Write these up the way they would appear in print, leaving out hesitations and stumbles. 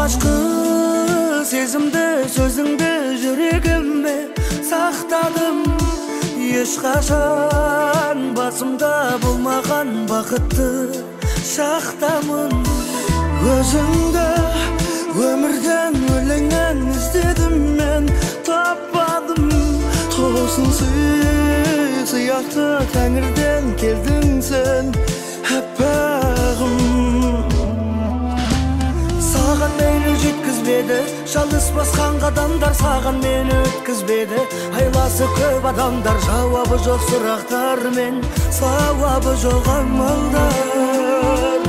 алғашқы сезімді сөзіңді жүрегіме сақтадым. Ешқашан басымда болмаған бақытты шақтамын. Өзіңді өмірден өлеңнен іздедім мен, таппадым. Тосын сияқты тәңірден келдің сен, әппағым. Саған мені жеткізбеді, жалғыз басқан қадамдар саған мені өткізбеді. Айласы көп адамдар, жауабы жоқ сұрақтар мен, сауабы жоқ амалдар.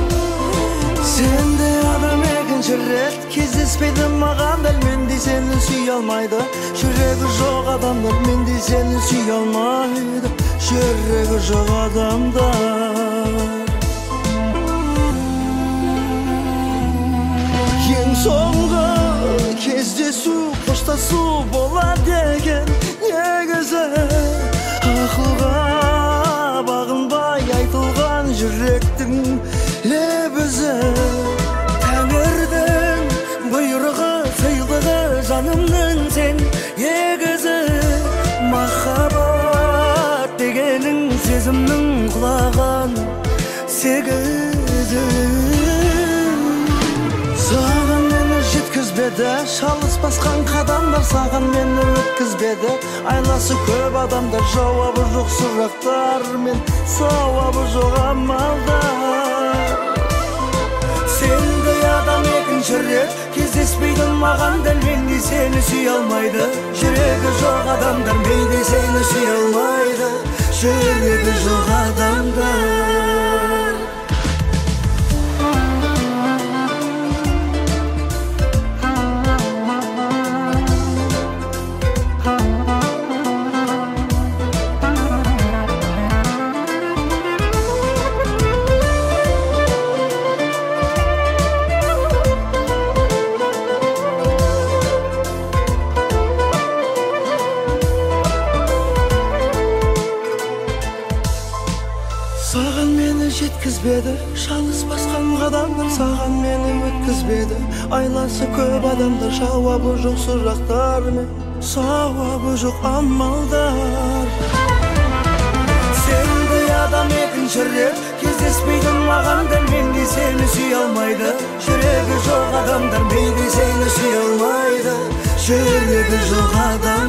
Сенде адам екінші рет кездеспейді маған, дәл мендей сені сүйе алмайды. Жүрегі жоқ адамдар мендей сені сүйе алмайды. Жүрегі жоқ адамдар. Ең соңғы кездесу қоштасу бола деген негізі, ақылға бағынбай айтылған жүректің лебізі. Тәңірдің бұйрығы, сыйлығы, жанымның сен егізі. Махаббат дегенің сезімнің құлаған сегізі. Саған мені жеткізбеді, шалыс басқан қадамдар саған мені өткізбеді. Айласы көп адамдар, жауабы жоқ сұрақтар мен, сауабы жоқ амалдар. Сендей адам екінші рет кездеспейді маған, дәл мендей сені сүйе алмайды. Жүрегі жоқ адамдар мендей сені сүйе алмайды. Жүрегі жоқ адамдар. Саған мені жеткізбеді, жалғыз басқан қадамдар саған мені өткізбеді. Айласы көп адамдар, жауабы жоқ сұрақтар мен, сауабы жоқ амалдар. Сендей адам екінші рет кездеспейді маған, дәл мендей сені сүйе алмайды. Жүрегі жоқ адамдар мендей сені сүйе алмайды. Жүрегі жоқ адам.